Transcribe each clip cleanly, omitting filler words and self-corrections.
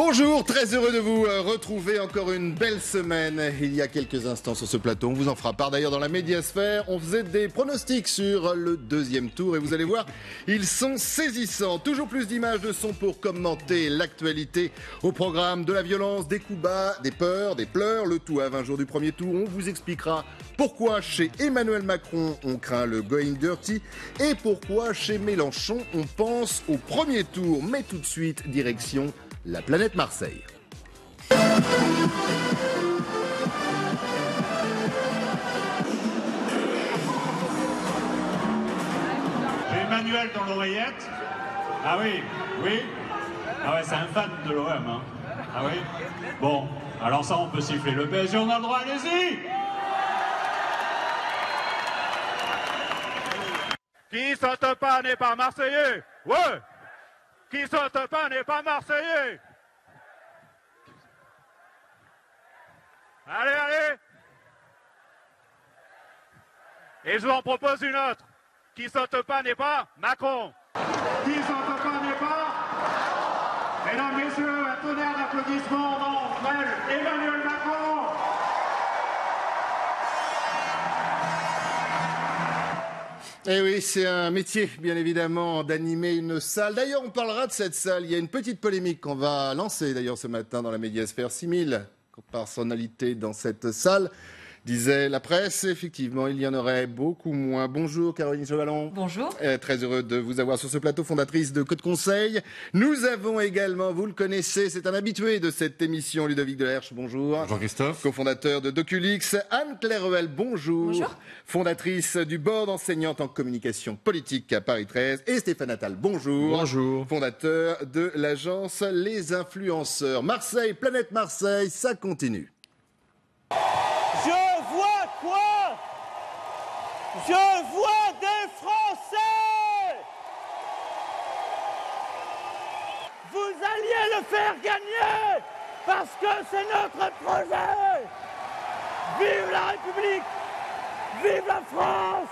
Bonjour, très heureux de vous retrouver encore une belle semaine. Il y a quelques instants sur ce plateau, on vous en fera part d'ailleurs dans la médiasphère. On faisait des pronostics sur le deuxième tour et vous allez voir, ils sont saisissants. Toujours plus d'images de son pour commenter l'actualité au programme de la violence, des coups bas, des peurs, des pleurs. Le tout à 20 jours du premier tour. On vous expliquera pourquoi chez Emmanuel Macron on craint le going dirty et pourquoi chez Mélenchon on pense au premier tour. Mais tout de suite, direction la planète Marseille. J'ai Emmanuel dans l'oreillette. Ah oui, oui. Ah ouais, c'est un fan de l'OM, hein. Ah oui. Bon, alors ça, on peut siffler. Le PSG, on a le droit, allez-y. Qui saute pas n'est pas Marseillais. Ouais. Qui saute pas n'est pas Marseillais. Allez, allez. Et je vous en propose une autre. Qui saute pas n'est pas Macron. Qui saute pas n'est pas. Mesdames, messieurs, un tonnerre d'applaudissements en Emmanuel Macron. Eh oui, c'est un métier, bien évidemment, d'animer une salle. D'ailleurs, on parlera de cette salle. Il y a une petite polémique qu'on va lancer, d'ailleurs, ce matin dans la médiasphère. 6000 personnalités dans cette salle. Disait la presse, effectivement, il y en aurait beaucoup moins. Bonjour Caroline Chevalon. Bonjour. Très heureux de vous avoir sur ce plateau, fondatrice de Code Conseil. Nous avons également, vous le connaissez, c'est un habitué de cette émission, Ludovic Delerche, bonjour. Bonjour Christophe. Cofondateur de Doculix. Anne-Claire Ruel, bonjour. Bonjour. Fondatrice du board enseignante en communication politique à Paris 13. Et Stéphane Attal, bonjour. Bonjour. Fondateur de l'agence Les Influenceurs. Marseille, planète Marseille, ça continue. Je vois quoi? Je vois des Français! Vous alliez le faire gagner parce que c'est notre projet! Vive la République! Vive la France!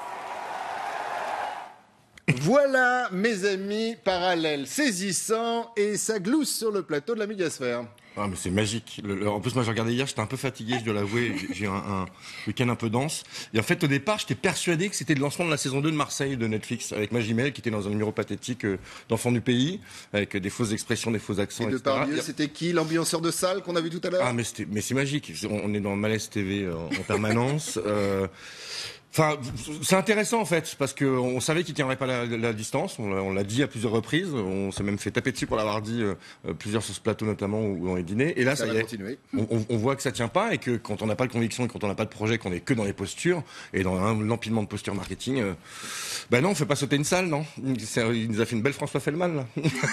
Voilà, mes amis, parallèles saisissants et ça glousse sur le plateau de la médiasphère. Ah mais c'est magique. En plus moi j'ai regardé hier, j'étais un peu fatigué, je dois l'avouer, j'ai un week-end un peu dense. Et en fait au départ j'étais persuadé que c'était le lancement de la saison 2 de Marseille de Netflix avec Magimel qui était dans un numéro pathétique d'Enfants du Pays avec des fausses expressions, des faux accents, Et de etc. Pardieu, c'était qui l'ambianceur de salle qu'on a vu tout à l'heure? Ah mais c'est magique. On est dans Malaise TV en permanence. Enfin, c'est intéressant en fait, parce qu'on savait qu'il tiendrait pas la distance, on l'a dit à plusieurs reprises, on s'est même fait taper dessus pour l'avoir dit plusieurs sur ce plateau notamment ou dans les dîners, et là ça y est, on voit que ça tient pas et que quand on n'a pas de conviction et quand on n'a pas de projet, qu'on est que dans les postures et dans l'empilement de postures marketing, ben non, on fait pas sauter une salle, non. Il nous a fait une belle François Fellman là.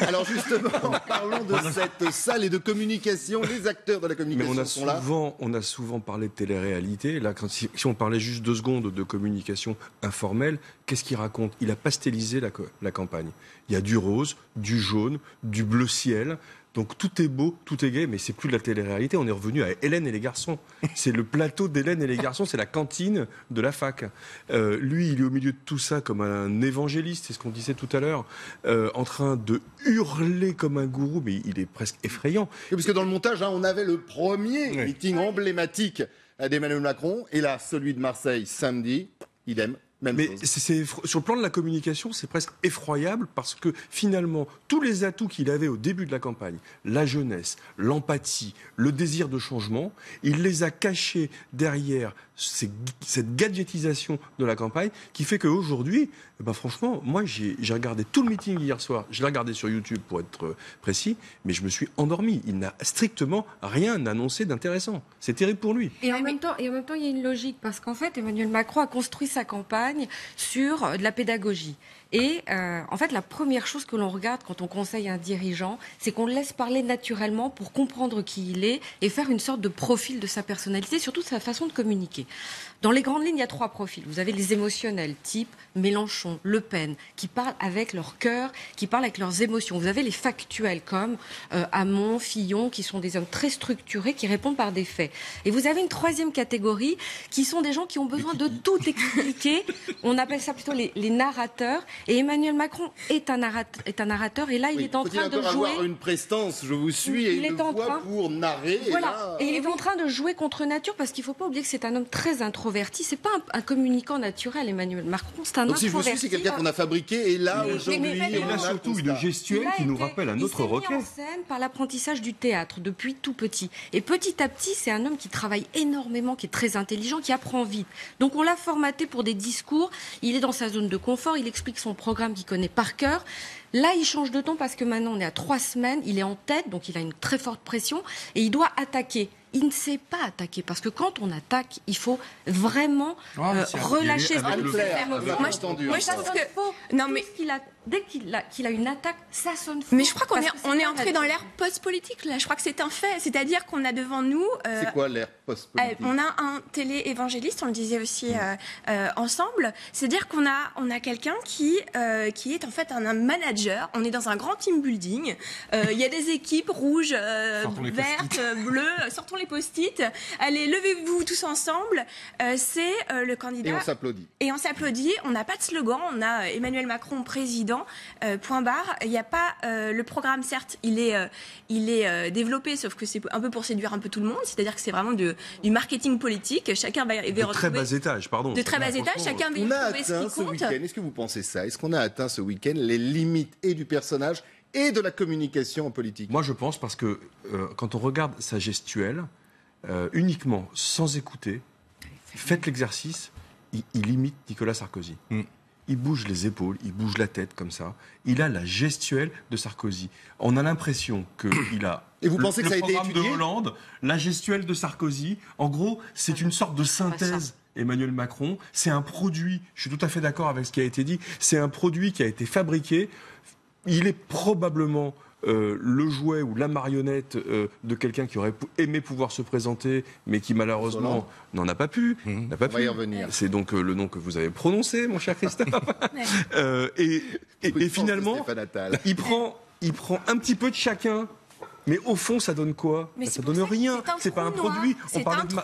Alors justement, parlons de cette salle et de communication, les acteurs de la communication sont là. On a souvent parlé de télé-réalité, là si on parlait juste 2 secondes de communication informelle, qu'est-ce qu'il raconte? Il a pastelisé la campagne. Il y a du rose, du jaune, du bleu ciel. Donc tout est beau, tout est gai, mais c'est plus de la télé-réalité. On est revenu à Hélène et les garçons. C'est le plateau d'Hélène et les garçons, c'est la cantine de la fac. Lui, il est au milieu de tout ça comme un évangéliste, c'est ce qu'on disait tout à l'heure, en train de hurler comme un gourou, mais il est presque effrayant. Oui, parce que dans le montage, on avait le premier meeting emblématique d'Emmanuel Macron, et là, celui de Marseille, samedi, idem. Mais sur le plan de la communication, c'est presque effroyable parce que finalement, tous les atouts qu'il avait au début de la campagne, la jeunesse, l'empathie, le désir de changement, il les a cachés derrière cette gadgetisation de la campagne qui fait qu'aujourd'hui, franchement, moi j'ai regardé tout le meeting hier soir, je l'ai regardé sur YouTube pour être précis, mais je me suis endormi. Il n'a strictement rien annoncé d'intéressant. C'est terrible pour lui. Et en même temps, il y a une logique, parce qu'en fait, Emmanuel Macron a construit sa campagne sur de la pédagogie. Et en fait, la première chose que l'on regarde quand on conseille un dirigeant, c'est qu'on le laisse parler naturellement pour comprendre qui il est et faire une sorte de profil de sa personnalité, surtout de sa façon de communiquer. Dans les grandes lignes, il y a 3 profils. Vous avez les émotionnels, type Mélenchon, Le Pen, qui parlent avec leur cœur, qui parlent avec leurs émotions. Vous avez les factuels, comme Hamon, Fillon, qui sont des hommes très structurés, qui répondent par des faits. Et vous avez une 3e catégorie, qui sont des gens qui ont besoin de tout expliquer. On appelle ça plutôt les narrateurs, Et Emmanuel Macron est un narrateur, et là, il est en train de jouer... avoir une prestance, je vous suis, et une voix pour narrer. Voilà, et il est en train de jouer contre nature, parce qu'il ne faut pas oublier que c'est un homme très introverti. C'est pas un communicant naturel, Emmanuel Macron, c'est un Donc si je vous introverti. suis, c'est quelqu'un qu'on a fabriqué, et là, aujourd'hui... Il a surtout une gestuelle qui nous rappelle un autre Roquet. Il s'est mis en scène par l'apprentissage du théâtre, depuis tout petit. Et petit à petit, c'est un homme qui travaille énormément, qui est très intelligent, qui apprend vite. Donc on l'a formaté pour des discours, il est dans sa zone de confort, il explique son programme qu'il connaît par cœur. Là, il change de ton parce que maintenant, on est à 3 semaines, il est en tête, donc il a une très forte pression, et il doit attaquer. Il ne sait pas attaquer, parce que quand on attaque, il faut vraiment relâcher. Moi, je pense que... Non, mais... Dès qu'il a une attaque, ça sonne faux. Mais je crois qu'on est entré dans l'ère post-politique, là. Je crois que c'est un fait. C'est-à-dire qu'on a devant nous... c'est quoi l'ère post-politique ? On a un télé-évangéliste, on le disait aussi ensemble. C'est-à-dire qu'on a quelqu'un qui est en fait un manager. On est dans un grand team building. Il y a des équipes rouges, vertes, bleues. Sortons les post-it. Allez, levez-vous tous ensemble. C'est le candidat. Et on s'applaudit. Et on s'applaudit. On n'a pas de slogan. On a Emmanuel Macron président. Point barre. Il n'y a pas le programme, certes, il est développé, sauf que c'est un peu pour séduire un peu tout le monde. C'est-à-dire que c'est vraiment du marketing politique. Chacun va y retrouver... De très bas étage, pardon. De très bas étage, chacun va y retrouver ce qui compte. Est-ce que vous pensez ça ? Est-ce qu'on a atteint ce week-end les limites et du personnage et de la communication en politique ? Moi, je pense parce que quand on regarde sa gestuelle, uniquement, sans écouter, faites l'exercice, il imite Nicolas Sarkozy. Il bouge les épaules, il bouge la tête comme ça. Il a la gestuelle de Sarkozy. On a l'impression qu'il a et vous pensez que ça a été programme étudié ? De Hollande, la gestuelle de Sarkozy. En gros, c'est une sorte de synthèse. Emmanuel Macron, c'est un produit, je suis tout à fait d'accord avec ce qui a été dit, c'est un produit qui a été fabriqué. Il est probablement le jouet ou la marionnette de quelqu'un qui aurait aimé pouvoir se présenter, mais qui malheureusement n'en a pas pu. On va y revenir. C'est donc le nom que vous avez prononcé, mon cher Christophe. Et finalement, il prend un petit peu de chacun. Mais au fond, ça donne quoi ? Ça donne rien. C'est pas un produit. On parlait de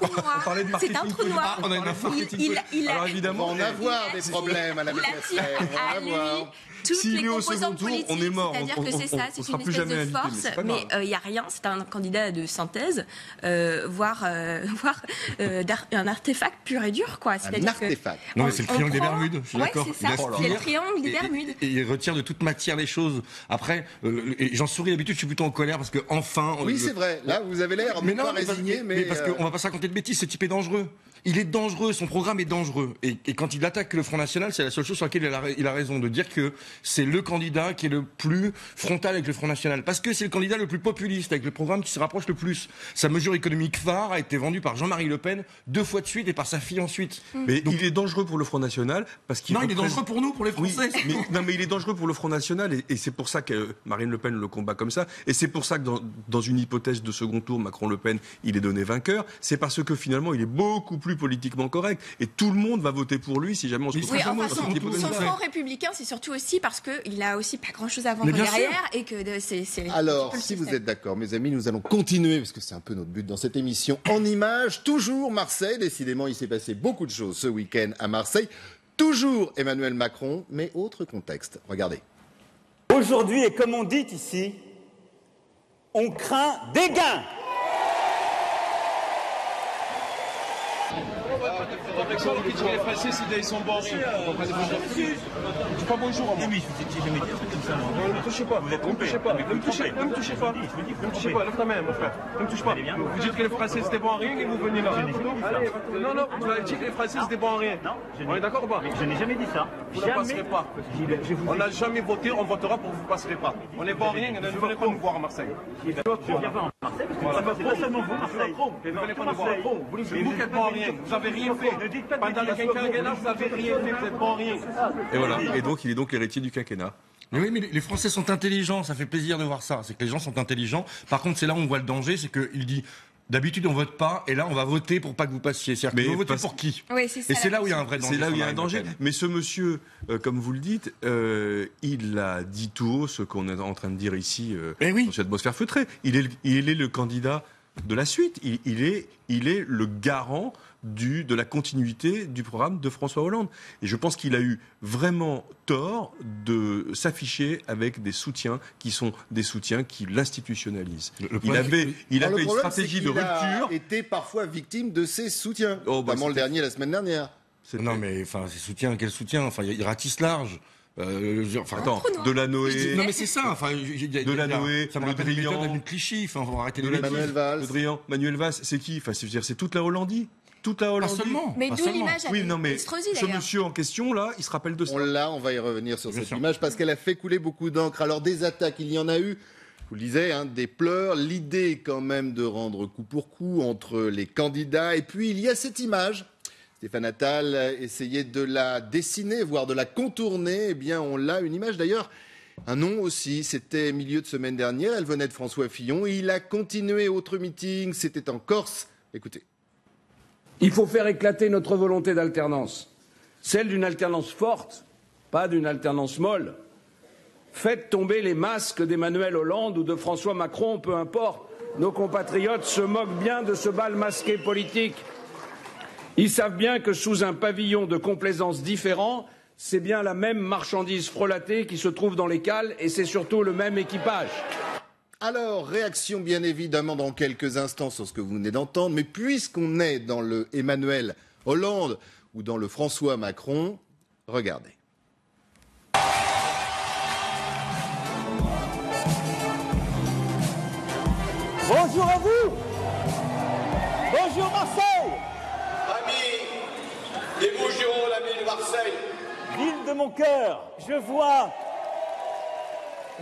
marketing. C'est un trou noir. On a une marketing. Alors évidemment, on va avoir des problèmes à la médiasphère. On va voir. Toutes les composantes politiques, on est mort. C'est-à-dire que c'est ça, c'est une espèce de force, mais il n'y a rien. C'est un candidat de synthèse, voire un artefact pur et dur, quoi. Un artefact. Non, mais c'est le triangle des Bermudes. Je suis d'accord. C'est ça. C'est le triangle des Bermudes. Et il retire de toute matière les choses. Après, j'en souris d'habitude. Je suis plutôt en colère parce que enfin. Oui, c'est vrai. Là, vous avez l'air pas résigné, mais parce qu'on va pas se raconter de bêtises. Ce type est dangereux. Il est dangereux, son programme est dangereux. Et quand il attaque le Front National, c'est la seule chose sur laquelle il a raison de dire que c'est le candidat qui est le plus frontal avec le Front National. Parce que c'est le candidat le plus populiste, avec le programme qui se rapproche le plus. Sa mesure économique phare a été vendue par Jean-Marie Le Pen 2 fois de suite et par sa fille ensuite. Mais donc, il est dangereux pour le Front National parce qu'il... il est dangereux pour nous, pour les Français. Oui, mais il est dangereux pour le Front National et c'est pour ça que Marine Le Pen le combat comme ça. Et c'est pour ça que dans une hypothèse de second tour, Macron-Le Pen, il est donné vainqueur. C'est parce que finalement, il est beaucoup plus politiquement correct. Et tout le monde va voter pour lui si jamais on se trouve son front républicain, c'est surtout aussi parce qu'il a aussi pas grand-chose à vendre derrière et que c'est... Alors, si vous êtes d'accord, mes amis, nous allons continuer, parce que c'est un peu notre but dans cette émission, en images, toujours Marseille. Décidément, il s'est passé beaucoup de choses ce week-end à Marseille. Toujours Emmanuel Macron, mais autre contexte. Regardez. Aujourd'hui, et comme on dit ici, on craint des gains. Les Français, ils sont bons. Pas bonjour. Ne me touchez pas. Vous êtes trompé. Ne me touchez pas. Ne me touchez pas. Lève ta main, mon frère. Ne me touche pas. Vous dites que les Français c'était bon en rien et vous venez là. Non, vous avez dit que les Français c'était bon en rien. On est d'accord ou pas ? Je n'ai jamais dit ça. Vous ne passerez pas. On n'a jamais voté, on votera pour vous passerez pas. On est bon en rien et ne venez pas nous voir à Marseille. Je viens pas à Marseille parce que c'est pas seulement vous, Marseille. Ne venez pas nous voir. Vous qui êtes bon en rien. Vous n'avez rien fait. Pendant le quinquennat, vous n'avez rien fait, vous êtes bon en rien. Et voilà. Et donc, il est donc l'héritier du quinquennat. Mais oui, mais les Français sont intelligents, ça fait plaisir de voir ça. C'est que les gens sont intelligents. Par contre, c'est là où on voit le danger, c'est qu'il dit... D'habitude, on vote pas, et là, on va voter pour pas que vous passiez. C'est-à-dire qu'on va voter pour qui ? Oui, c'est ça. Et c'est là où il y a un vrai danger. C'est là où il y a un danger. Mais ce monsieur, comme vous le dites, il a dit tout haut ce qu'on est en train de dire ici dans cette atmosphère feutrée. Il est le candidat de la suite. Il est le garant de la continuité du programme de François Hollande. Et je pense qu'il a eu vraiment tort de s'afficher avec des soutiens qui sont des soutiens qui l'institutionnalisent. Il avait une stratégie de rupture. Il a été parfois victime de ses soutiens, notamment le dernier la semaine dernière. Non mais enfin, ses soutiens, quel soutien? Enfin, il ratisse large. Attends, Delanoë. Non mais c'est ça. Enfin, Delanoë, ça me rappelle les méthodes de Clichy. Enfin, on va arrêter de Manuel Valls. Manuel Valls, c'est qui? Enfin, c'est toute la Hollandie. Toute la Hollandie. Pas seulement. Mais d'où l'image Oui, non, mais Estrosi, ce d'ailleurs. monsieur en question, là, il se rappelle de ça. On va y revenir sur cette image parce qu'elle a fait couler beaucoup d'encre. Alors, des attaques, il y en a eu. Je vous le disais, des pleurs. L'idée, quand même, de rendre coup pour coup entre les candidats. Et puis, il y a cette image. Stéphane Attal essayait de la dessiner, voire de la contourner. Eh bien, on l'a, une image d'ailleurs. Un nom aussi, c'était milieu de semaine dernière. Elle venait de François Fillon. Il a continué autre meeting. C'était en Corse. Écoutez. Il faut faire éclater notre volonté d'alternance, celle d'une alternance forte, pas d'une alternance molle. Faites tomber les masques d'Emmanuel Hollande ou de François Macron, peu importe. Nos compatriotes se moquent bien de ce bal masqué politique. Ils savent bien que sous un pavillon de complaisance différent, c'est bien la même marchandise frelatée qui se trouve dans les cales et c'est surtout le même équipage. Alors, réaction bien évidemment dans quelques instants sur ce que vous venez d'entendre, mais puisqu'on est dans le Emmanuel Hollande ou dans le François Macron, regardez. Bonjour à vous. Bonjour Marseille. Amis des Bouches-du-Rhône, amis de Marseille. Ville de mon cœur, je vois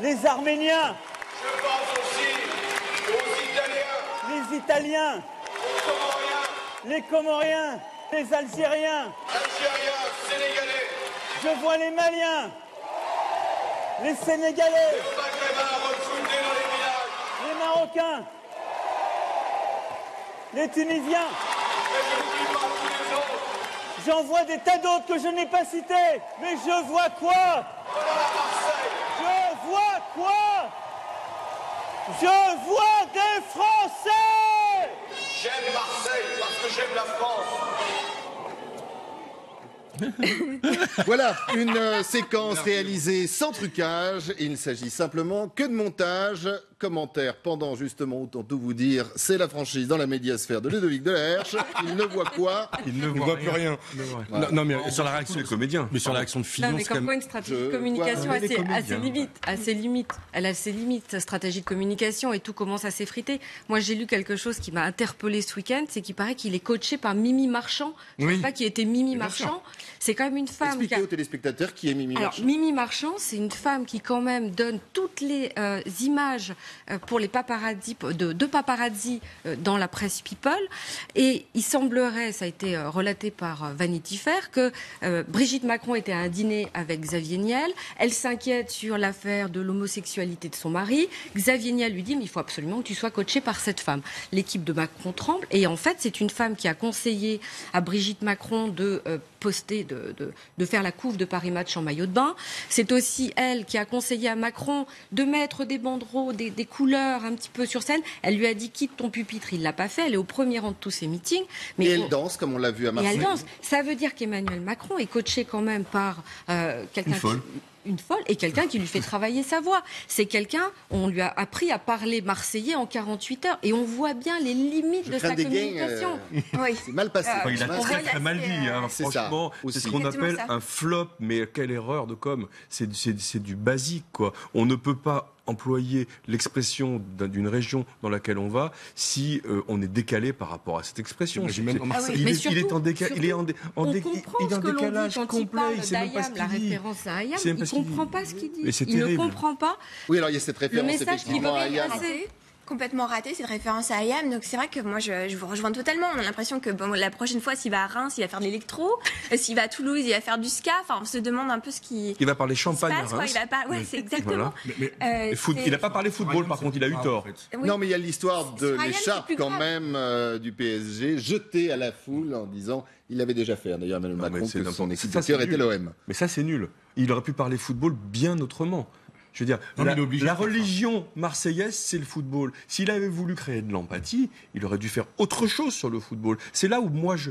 les Arméniens. Je pense aussi aux Italiens. Les Italiens. Aux Comoriens. Les Comoriens. Les Algériens. Algériens, Sénégalais. Je vois les Maliens. Les Sénégalais. Les Maghrébins recrutés dans les villages. Les Marocains. Les Tunisiens. Et je n'oublie pas tous les autres. J'en vois des tas d'autres que je n'ai pas cités. Mais je vois quoi? Voilà Marseille. Je vois quoi? Je vois des Français. J'aime Marseille parce que j'aime la France. Voilà, une séquence réalisée sans trucage. Il ne s'agit simplement que de montage. Commentaire pendant justement, autant tout vous dire, c'est la franchise dans la médiasphère de Ludovic Delerche. Il ne voit quoi? Il ne voit plus rien. Voilà. Non, mais sur la réaction des comédiens. Mais sur la réaction de Fillon, Non, mais c'est quand comme quoi même... une stratégie de communication assez limite. Elle a ses limites, sa stratégie de communication, et tout commence à s'effriter. Moi, j'ai lu quelque chose qui m'a interpellé ce week-end, c'est qu'il paraît qu'il est coaché par Mimi Marchand. Je ne sais pas qui était Mimi Marchand. C'est quand même une femme... Expliquez aux téléspectateurs qui est Mimi Marchand. Alors, Mimi Marchand, c'est une femme qui quand même donne toutes les images pour les paparazzi, de paparazzi dans la presse People. Et il semblerait, ça a été relaté par Vanity Fair, que Brigitte Macron était à un dîner avec Xavier Niel. Elle s'inquiète sur l'affaire de l'homosexualité de son mari. Xavier Niel lui dit, mais il faut absolument que tu sois coaché par cette femme. L'équipe de Macron tremble. Et en fait, c'est une femme qui a conseillé à Brigitte Macron de poster, de faire la couve de Paris Match en maillot de bain. C'est aussi elle qui a conseillé à Macron de mettre des banderoles, des couleurs un petit peu sur scène. Elle lui a dit quitte ton pupitre, il l'a pas fait. Elle est au premier rang de tous ses meetings. Mais et elle danse comme on l'a vu à Marseille. Et elle danse. Ça veut dire qu'Emmanuel Macron est coaché quand même par quelqu'un une folle et quelqu'un qui lui fait travailler sa voix. C'est quelqu'un, on lui a appris à parler marseillais en 48 heures et on voit bien les limites de sa communication. Oui. C'est mal passé. Il a très mal dit. Franchement, c'est ce qu'on appelle un flop. Mais quelle erreur de com'. C'est du basique, quoi. On ne peut pas employer l'expression d'une région dans laquelle on va si on est décalé par rapport à cette expression. Il est en décalage complet. Il ne sait même pas ce qu'il dit. Il ne comprend pas ce qu'il dit. Il ne comprend pas. Oui, alors il y a cette référence effectivement à Ayam. Complètement raté cette référence à Ayam, donc c'est vrai que moi je vous rejoins totalement. On a l'impression que la prochaine fois s'il va à Reims il va faire de l'électro, s'il va à Toulouse il va faire du ska, enfin on se demande un peu ce qui il va parler champagne à Reims. Ouais, c'est exactement. Voilà. Il n'a pas parlé football par contre, il a eu tort. Oui. Non mais il y a l'histoire de l'écharpe quand même du PSG jetée à la foule en disant il l'avait déjà fait d'ailleurs Emmanuel Macron que son équipe de cœur était l'OM. Mais ça c'est nul. Il aurait pu parler football bien autrement. Je veux dire, Non, mais il est obligé la de faire ça. religion marseillaise, c'est le football. S'il avait voulu créer de l'empathie, il aurait dû faire autre chose sur le football. C'est là où moi, je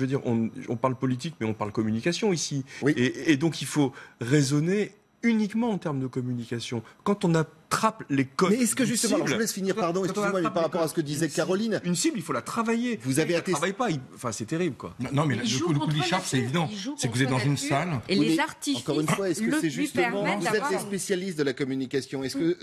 veux dire, on parle politique, mais on parle communication ici. Oui. Et donc, il faut raisonner uniquement en termes de communication. Quand on attrape les codes. Mais est-ce que justement, alors je vous laisse finir, pardon, Quand on excusez-moi, mais attrape par les rapport à codes, ce que disait une cible- Caroline, Une cible, il faut la travailler. Vous avez Il la attesté- travaille pas, enfin, c'est terrible, quoi. Non, mais Il le joue coup de contre l'écharpe, c'est nature. évident. Il joue C'est que vous êtes contre dans une nature. salle. Et Oui, les mais artifices encore une fois, est-ce que le c'est lui justement, permettent vous êtes d'avoir les spécialistes de la communication, est-ce que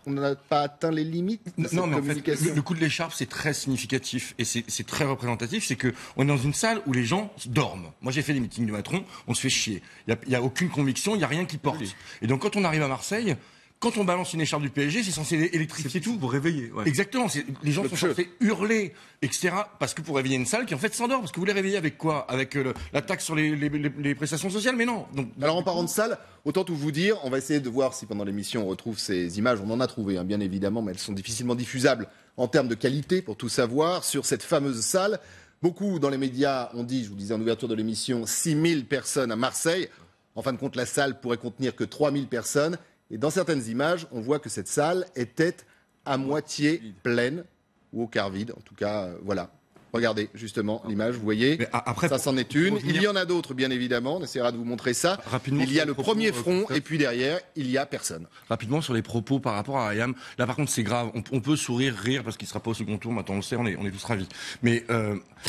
on n'a pas atteint les limites de cette Non, mais en fait, communication le coup de l'écharpe, c'est très significatif et c'est très représentatif. C'est que on est dans une salle où les gens dorment. Moi, j'ai fait des meetings de Macron, on se fait chier. Il y a aucune conviction, il y a rien qui porte. Et donc, quand on arrive à Marseille, quand on balance une écharpe du PSG, c'est censé électrifier tout. Pour réveiller. Ouais. Exactement. Les gens sont censés hurler, etc. Parce que pour réveiller une salle qui en fait s'endort. Parce que vous les réveillez avec quoi? Avec la taxe sur les prestations sociales? Mais non. Donc, Alors en parlant de salle, autant tout vous dire, on va essayer de voir si pendant l'émission on retrouve ces images. On en a trouvé, hein, bien évidemment, mais elles sont difficilement diffusables en termes de qualité pour tout savoir sur cette fameuse salle. Beaucoup dans les médias ont dit, je vous le disais en ouverture de l'émission, 6000 personnes à Marseille. En fin de compte, la salle pourrait contenir que 3000 personnes. Et dans certaines images, on voit que cette salle était à moitié pleine, ou au quart vide. En tout cas, voilà. Regardez justement l'image, vous voyez. Mais après, ça, c'en est une. Il y en a d'autres, bien évidemment. On essaiera de vous montrer ça. Rapidement, Il y a sur le les propos, premier front, Christophe. et puis derrière, il y a personne. Rapidement sur les propos par rapport à Ayam. Là, par contre, c'est grave. On peut sourire, rire parce qu'il sera pas au second tour. Maintenant, on le sait, on est tous ravis. Mais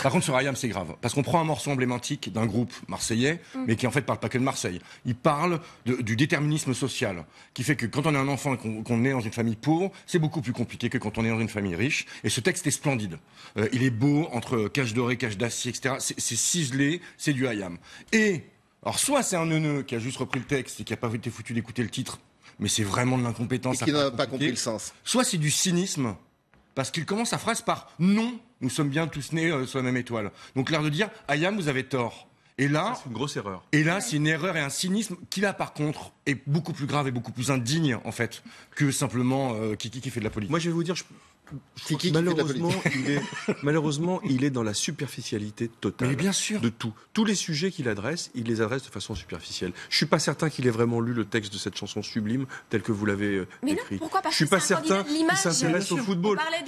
par contre, sur Ayam, c'est grave parce qu'on prend un morceau emblématique d'un groupe marseillais, mais qui en fait parle pas que de Marseille. Il parle du déterminisme social, qui fait que quand on est un enfant et qu'on est dans une famille pauvre, c'est beaucoup plus compliqué que quand on est dans une famille riche. Et ce texte est splendide. Il est beau entre cage dorée, cage d'acier, etc. C'est ciselé, c'est du Ayam. Et alors, soit c'est un neuneu qui a juste repris le texte et qui n'a pas été foutu d'écouter le titre, mais c'est vraiment de l'incompétence. Et qui n'a pas compris le sens. Soit c'est du cynisme, parce qu'il commence sa phrase par « Non, nous sommes bien tous nés sur la même étoile ». Donc l'air de dire « Ayam, vous avez tort ». Et là, C'est une grosse erreur. et là, c'est une erreur et un cynisme qui, là, par contre, est beaucoup plus grave et beaucoup plus indigne, en fait, que simplement Kiki qui fait de la politique. Moi, je vais vous dire, Kiki qui fait de la malheureusement, il est dans la superficialité totale. Mais bien sûr. De tout. Tous les sujets qu'il adresse, il les adresse de façon superficielle. Je suis pas certain qu'il ait vraiment lu le texte de cette chanson sublime tel que vous l'avez Mais non, écrit. pourquoi? Parce Je suis que pas c'est un candidat certain de qu'il l'image. s'intéresse au football. On parlait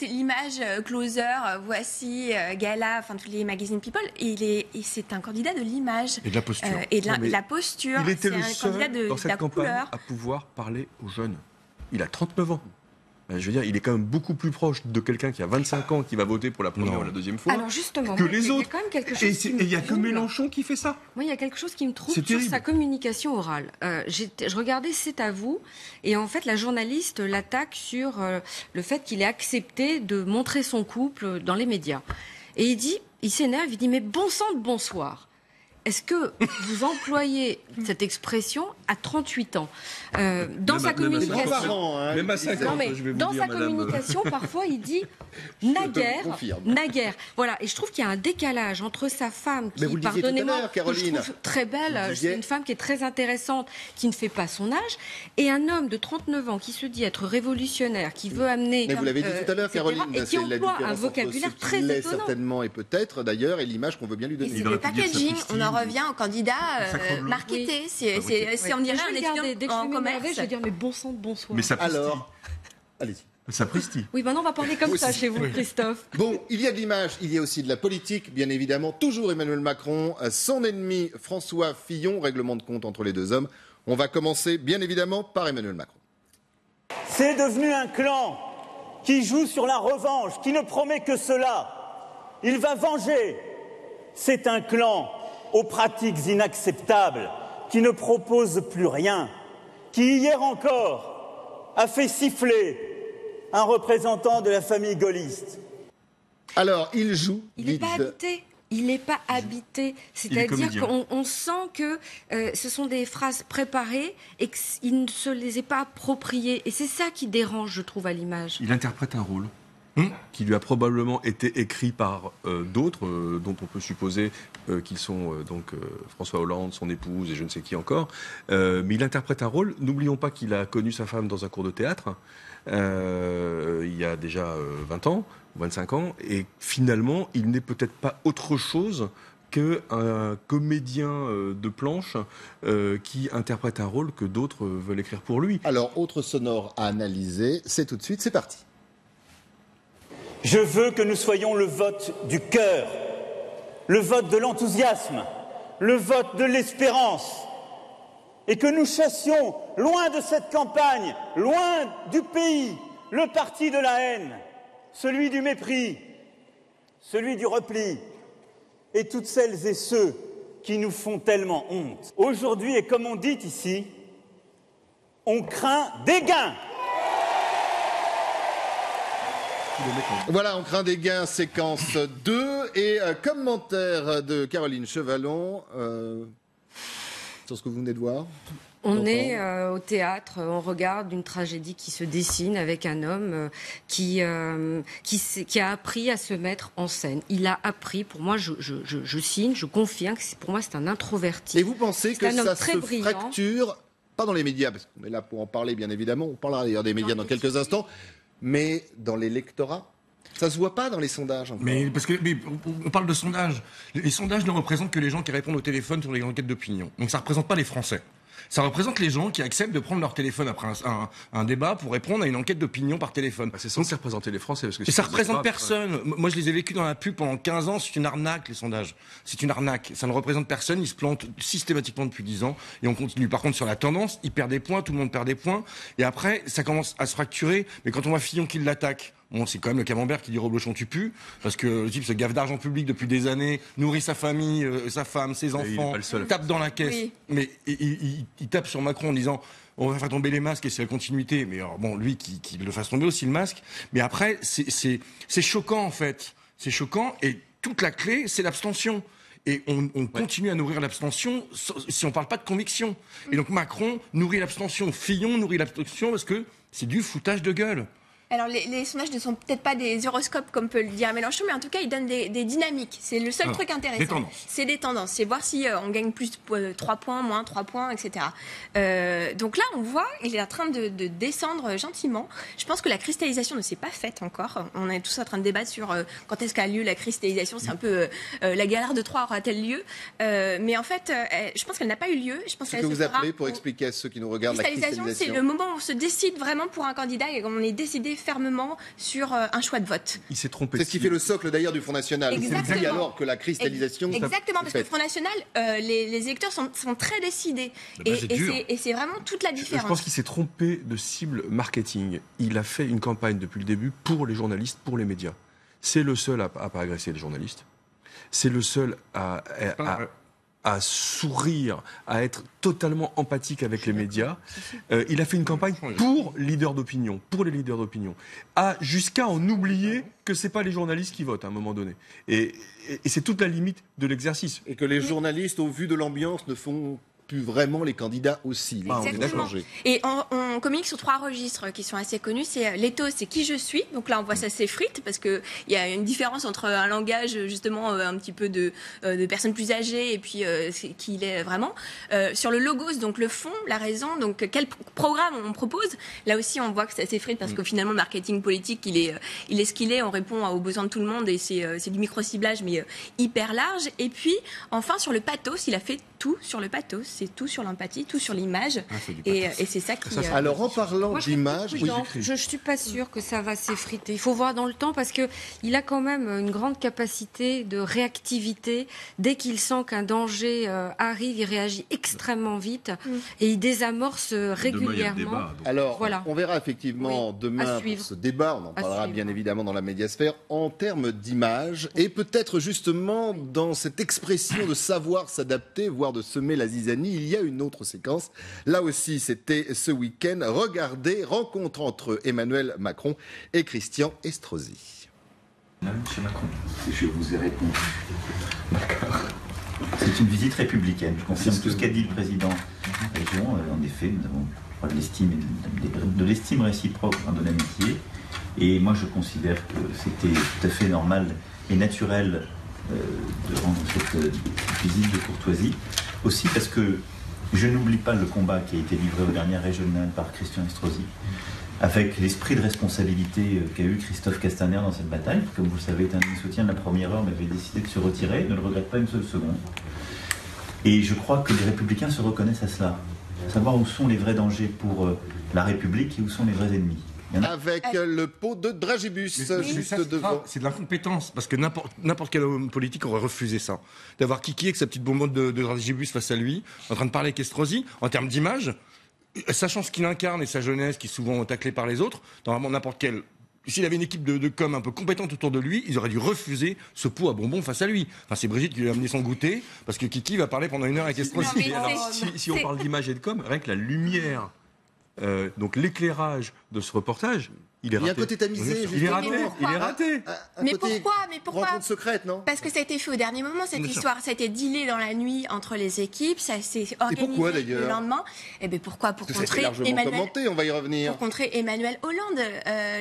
de l'image Closer, Voici, Gala, enfin tous les magazines People. Et c'est un candidat de l'image. Et de la posture. Et de Non, mais la posture. Il était C'est le un seul candidat de dans la cette campagne couleur. à pouvoir parler aux jeunes. Il a 39 ans. Je veux dire, il est quand même beaucoup plus proche de quelqu'un qui a 25 ans qui va voter pour la première ou la deuxième fois Alors justement, que moi, les il y a autres. quand même quelque chose Et qui il n'y a me que trouble. Mélenchon qui fait ça. Moi, il y a quelque chose qui me trouble C'est sur terrible. sa communication orale. Je regardais C'est à vous, et en fait, la journaliste l'attaque sur le fait qu'il ait accepté de montrer son couple dans les médias. Et il s'énerve, il dit, mais bon sang de bonsoir. Est-ce que vous employez cette expression à 38 ans dans sa communication? Même à 50, Non, mais je vais vous dans dire, sa madame. communication, parfois, il dit naguère. Voilà. Et je trouve qu'il y a un décalage entre sa femme, Mais vous qui, le disiez tout à pardonnez-moi, l'heure, que je Caroline. trouve très belle, Vous disiez- c'est une femme qui est très intéressante, qui ne fait pas son âge, et un homme de 39 ans qui se dit être révolutionnaire, qui veut amener. Mais vous l'avez dit tout à l'heure, etc., Caroline, et qui c'est la emploie différence un entre vocabulaire ce très qu'il est étonnant. certainement et peut-être d'ailleurs et l'image qu'on veut bien lui Et donner. c'est le packaging, on en revient au candidat marketé. C'est, on dirait un étudiant Dès que je en vais m'énerver, commerce. je vais dire, mais bon sang de bonsoir. Mais ça pristille. Alors, allez-y. Ça pristille. Oui, maintenant on va parler comme ça Aussi. chez vous, Christophe. Bon, il y a de l'image, il y a aussi de la politique, bien évidemment. Toujours Emmanuel Macron, son ennemi François Fillon, règlement de compte entre les deux hommes. On va commencer, bien évidemment, par Emmanuel Macron. C'est devenu un clan qui joue sur la revanche, qui ne promet que cela. Il va venger. C'est un clan aux pratiques inacceptables, qui ne propose plus rien, qui hier encore a fait siffler un représentant de la famille gaulliste. Alors, il joue. Il n'est pas habité. Il n'est pas habité. C'est-à-dire comédien. qu'on sent que ce sont des phrases préparées et qu'il ne se les est pas appropriées. Et c'est ça qui dérange, je trouve, à l'image. Il interprète un rôle qui lui a probablement été écrit par d'autres, dont on peut supposer qu'ils sont François Hollande, son épouse et je ne sais qui encore. Mais il interprète un rôle. N'oublions pas qu'il a connu sa femme dans un cours de théâtre il y a déjà 20 ans, 25 ans, et finalement, il n'est peut-être pas autre chose qu'un comédien de planche qui interprète un rôle que d'autres veulent écrire pour lui. Alors, autre sonore à analyser, c'est tout de suite, c'est parti. Je veux que nous soyons le vote du cœur, le vote de l'enthousiasme, le vote de l'espérance, et que nous chassions loin de cette campagne, loin du pays, le parti de la haine, celui du mépris, celui du repli, et toutes celles et ceux qui nous font tellement honte. Aujourd'hui, et comme on dit ici, on craint des gains. Voilà, on craint des gains, séquence 2, et commentaire de Caroline Chevalon sur ce que vous venez de voir. On est au théâtre, on regarde une tragédie qui se dessine avec un homme qui a appris à se mettre en scène. Il a appris, pour moi, je signe, je confirme, pour moi c'est un introverti. Et vous pensez que ça se fracture, pas dans les médias, parce qu'on est là pour en parler bien évidemment, on parlera d'ailleurs des médias dans quelques instants, mais dans l'électorat? Ça se voit pas dans les sondages encore. Mais parce que on parle de sondages. Les sondages ne représentent que les gens qui répondent au téléphone sur les enquêtes d'opinion. Donc ça représente pas les Français. Ça représente les gens qui acceptent de prendre leur téléphone après un débat pour répondre à une enquête d'opinion par téléphone. C'est censé représenter les Français. Parce que ça représente personne. Moi, je les ai vécus dans la pub pendant 15 ans. C'est une arnaque, les sondages. C'est une arnaque. Ça ne représente personne. Ils se plantent systématiquement depuis 10 ans. Et on continue. Par contre, sur la tendance, ils perdent des points. Tout le monde perd des points. Et après, ça commence à se fracturer. Mais quand on voit Fillon qui l'attaque, bon, c'est quand même le camembert qui dit Reblochon tu pues, parce que le type se gaffe d'argent public depuis des années, nourrit sa famille, sa femme, ses enfants, tape dans la caisse. Oui. Mais il tape sur Macron en disant on va faire tomber les masques et c'est la continuité. Mais alors, bon, lui qui le fasse tomber aussi le masque. Mais après, c'est choquant en fait. C'est choquant et toute la clé, c'est l'abstention. Et on continue à nourrir l'abstention si on ne parle pas de conviction. Et donc Macron nourrit l'abstention, Fillon nourrit l'abstention parce que c'est du foutage de gueule. Alors les sondages ne sont peut-être pas des horoscopes comme peut le dire Mélenchon, mais en tout cas ils donnent des dynamiques. C'est le seul truc intéressant. C'est des tendances. C'est voir si on gagne plus 3 points, moins 3 points, etc. Donc là on voit, il est en train de descendre gentiment. Je pense que la cristallisation ne s'est pas faite encore. On est tous en train de débattre sur quand est-ce qu'a lieu la cristallisation. C'est un peu la galère de Troie aura-t-elle lieu, mais en fait je pense qu'elle n'a pas eu lieu. Je pense ce que vous appelez, pour expliquer à ceux qui nous regardent, la cristallisation, c'est le moment où on se décide vraiment pour un candidat et on est décidé fermement sur un choix de vote. Il s'est trompé. C'est ce qui fait le socle d'ailleurs du Front National. Exactement. C'est alors que la cristallisation... Exactement, parce que le Front National, les électeurs sont très décidés. Et c'est vraiment toute la différence. Je pense qu'il s'est trompé de cible marketing. Il a fait une campagne depuis le début pour les journalistes, pour les médias. C'est le seul à pas agresser les journalistes. C'est le seul à sourire, à être totalement empathique avec les médias. Il a fait une campagne pour les leaders d'opinion, jusqu'à en oublier que c'est pas les journalistes qui votent à un moment donné. Et c'est toute la limite de l'exercice. Et que les journalistes, au vu de l'ambiance, ne font plus vraiment les candidats aussi. On est d'accord. Et on communique sur 3 registres qui sont assez connus. C'est l'éthos, c'est qui je suis. Donc là, on voit ça s'effrite parce qu'il y a une différence entre un langage justement un petit peu de personnes plus âgées et puis qui il est vraiment. Sur le logos, donc le fond, la raison, donc quel programme on propose. Là aussi, on voit que ça s'effrite parce que finalement, le marketing politique, il est ce qu'il est. On répond aux besoins de tout le monde et c'est du micro-ciblage mais hyper large. Et puis, enfin, sur le pathos, il a fait tout sur le pathos. C'est tout sur l'empathie, tout sur l'image. Et c'est ça qui... Alors, en parlant d'image... Je ne suis pas sûre que ça va s'effriter. Il faut voir dans le temps parce qu'il a quand même une grande capacité de réactivité. Dès qu'il sent qu'un danger arrive, il réagit extrêmement vite et il désamorce régulièrement. Alors, voilà. On verra effectivement demain pour ce débat. On en parlera bien évidemment dans la médiasphère en termes d'image et peut-être justement dans cette expression de savoir s'adapter, voire de semer la zizanie. Il y a une autre séquence. Là aussi, c'était ce week-end. Regardez, rencontre entre Emmanuel Macron et Christian Estrosi. Monsieur Macron, je vous ai répondu. D'accord. C'est une visite républicaine. Je confirme tout ce qu'a dit le président de la région. En effet, nous avons de l'estime réciproque de l'amitié. Et moi, je considère que c'était tout à fait normal et naturel de rendre cette visite de courtoisie. Aussi parce que je n'oublie pas le combat qui a été livré aux dernières régionales par Christian Estrosi, avec l'esprit de responsabilité qu'a eu Christophe Castaner dans cette bataille, qui, comme vous le savez, est un de mes soutiens de la première heure, mais avait décidé de se retirer, ne le regrette pas une seule seconde. Et je crois que les Républicains se reconnaissent à cela, savoir où sont les vrais dangers pour la République et où sont les vrais ennemis. Avec le pot de dragibus juste devant. C'est de l'incompétence, parce que n'importe quel homme politique aurait refusé ça. D'avoir Kiki avec sa petite bonbonne de dragibus face à lui, en train de parler avec Estrosi, en termes d'image, sachant ce qu'il incarne et sa jeunesse qui est souvent taclée par les autres, dans vraiment n'importe quel... S'il avait une équipe de com un peu compétente autour de lui, ils auraient dû refuser ce pot à bonbons face à lui. Enfin, c'est Brigitte qui lui a amené son goûter, parce que Kiki va parler pendant 1 heure avec Estrosi. Si on parle d'image et de com, rien que la lumière, donc l'éclairage de ce reportage, il est raté. Il y a un côté tamisé. Il est raté. Mais pourquoi Rencontre secrète, non? Parce que ça a été fait au dernier moment, cette histoire. Ça a été dealé dans la nuit entre les équipes. Ça s'est organisé le lendemain. Et bien pourquoi? Pour contrer on va y revenir. Pour contrer Emmanuel Hollande,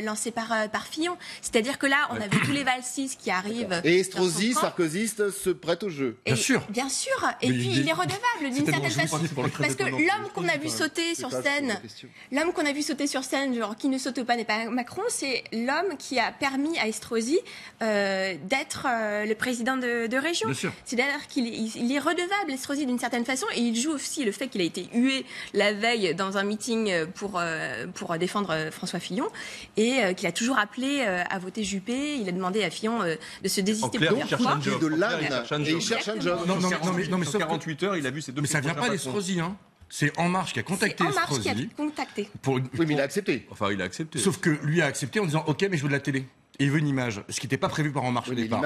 lancé par Fillon. C'est-à-dire que là, on avait tous les valsis qui arrivent. Et Estrosi, sarkozyste, se prête au jeu. Bien sûr. Bien sûr. Et puis il est redevable d'une certaine façon. Parce que l'homme qu'on a vu sauter sur scène, genre qui ne saute pas n'est pas Macron, c'est l'homme qui a permis à Estrosi d'être le président de région. C'est-à-dire qu'il est redevable, Estrosi, d'une certaine façon, et il joue aussi le fait qu'il a été hué la veille dans un meeting pour défendre François Fillon, et qu'il a toujours appelé à voter Juppé. Il a demandé à Fillon de se désister plusieurs fois. Il cherche un job. Non, mais 48 heures, il a vu ces deux. Mais ça vient pas d'Estrosi, hein. C'est En Marche qui a contacté Estrosi. Oui, mais il a accepté. Enfin, il a accepté. Sauf que lui a accepté en disant OK, mais je veux de la télé. Et il veut une image, ce qui n'était pas prévu par En Marche au départ.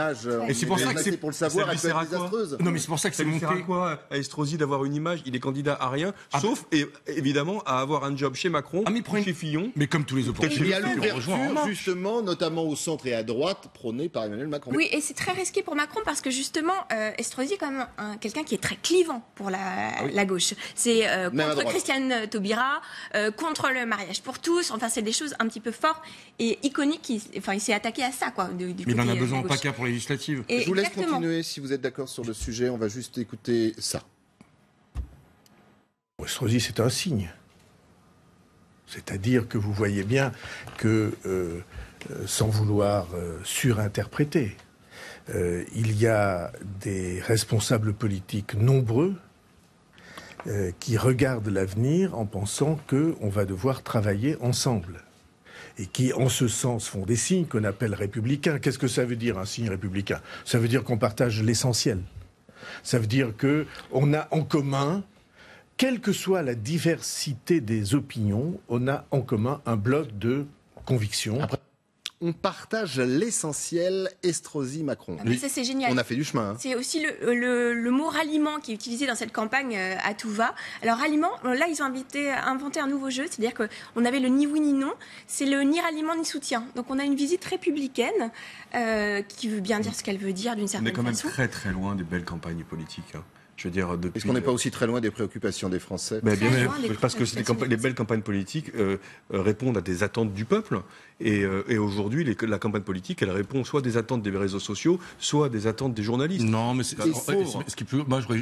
Et c'est pour ça que c'est pour le savoir, elle peut être désastreuse. Non, mais c'est pour ça que c'est monté. Ça lui sert à quoi à Estrosi d'avoir une image? Il est candidat à rien, sauf évidemment à avoir un job chez Macron, chez Fillon. Mais comme tous les opposants. Il y a l'ouverture, justement, notamment au centre et à droite, prônée par Emmanuel Macron. Oui, et c'est très risqué pour Macron parce que justement, Estrosi est quand même quelqu'un qui est très clivant pour la gauche. C'est contre Christiane Taubira, contre le mariage pour tous. Enfin, c'est des choses un petit peu fortes et iconiques. Enfin, il s'est attaqué à ça, quoi. Mais il en a besoin pas qu'à pour les législatives. Je vous laisse continuer si vous êtes d'accord sur le sujet. On va juste écouter ça. Estrosi, c'est un signe. C'est-à-dire que vous voyez bien que, sans vouloir surinterpréter, il y a des responsables politiques nombreux qui regardent l'avenir en pensant qu'on va devoir travailler ensemble. Et qui, en ce sens, font des signes qu'on appelle républicains. Qu'est-ce que ça veut dire, un signe républicain? Ça veut dire qu'on partage l'essentiel. Ça veut dire qu'on a en commun, quelle que soit la diversité des opinions, on a en commun un bloc de convictions. Après, on partage l'essentiel, Estrosi-Macron. Mais ça, c'est génial. On a fait du chemin. Hein. C'est aussi le mot ralliement qui est utilisé dans cette campagne à tout va. Alors, ralliement, là, ils ont inventé un nouveau jeu, c'est-à-dire qu'on avait le ni oui ni non, c'est le ni ralliement ni soutien. Donc, on a une visite républicaine qui veut bien dire ce qu'elle veut dire d'une certaine façon. On est quand même très très loin des belles campagnes politiques. Hein. Je veux dire, depuis... Est-ce qu'on n'est pas aussi très loin des préoccupations des Français? Bien, parce que les belles campagnes politiques répondent à des attentes du peuple. Et aujourd'hui, la campagne politique, elle répond soit des attentes des réseaux sociaux, soit des attentes des journalistes. Non, mais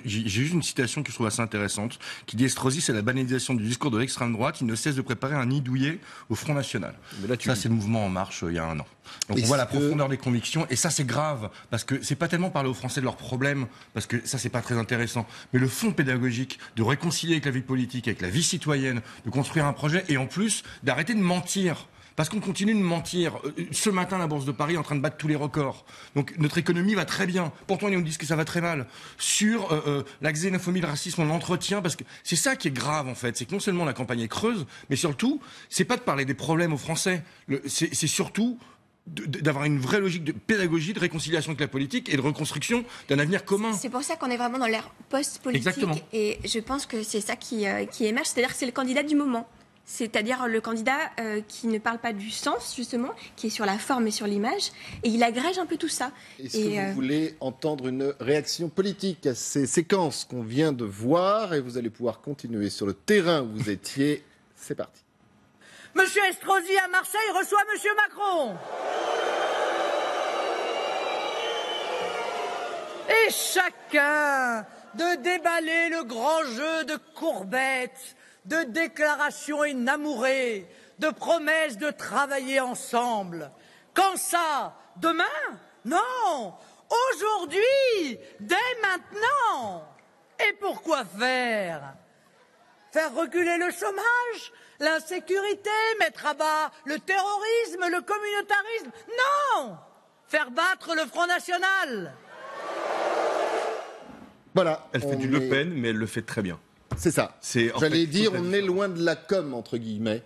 j'ai juste une citation que je trouve assez intéressante, qui dit Estrosi, c'est la banalisation du discours de l'extrême droite, il ne cesse de préparer un nid douillet au Front National. Mais là, ça, c'est le mouvement En Marche il y a 1 an. Donc on voit la profondeur des convictions, et ça, c'est grave, parce que c'est pas tellement parler aux Français de leurs problèmes, parce que ça, c'est pas très intéressant, mais le fond pédagogique, de réconcilier avec la vie politique, avec la vie citoyenne, de construire un projet, et en plus, d'arrêter de mentir. Parce qu'on continue de mentir. Ce matin, la Bourse de Paris est en train de battre tous les records. Donc notre économie va très bien. Pourtant, ils nous disent que ça va très mal. Sur la xénophobie, le racisme, on l'entretient, parce que c'est ça qui est grave, en fait. C'est que non seulement la campagne est creuse, mais surtout, c'est pas de parler des problèmes aux Français. C'est surtout d'avoir une vraie logique de pédagogie, de réconciliation avec la politique et de reconstruction d'un avenir commun. C'est pour ça qu'on est vraiment dans l'ère post-politique. Exactement. Et je pense que c'est ça qui émerge. C'est-à-dire que c'est le candidat du moment. C'est-à-dire le candidat qui ne parle pas du sens, justement, qui est sur la forme et sur l'image, et il agrège un peu tout ça. Est-ce que vous voulez entendre une réaction politique à ces séquences qu'on vient de voir, et vous allez pouvoir continuer sur le terrain où vous étiez? C'est parti. Monsieur Estrosi à Marseille reçoit Monsieur Macron. Et chacun de déballer le grand jeu de courbettes, de déclarations énamourées, de promesses de travailler ensemble. Quand ça? Demain? Non! Aujourd'hui! Dès maintenant! Et pourquoi faire? Faire reculer le chômage, l'insécurité, mettre à bas le terrorisme, le communautarisme? Non! Faire battre le Front National! Voilà. Elle fait du Le Pen, mais elle le fait très bien. C'est ça. J'allais dire, on est loin de la com, entre guillemets.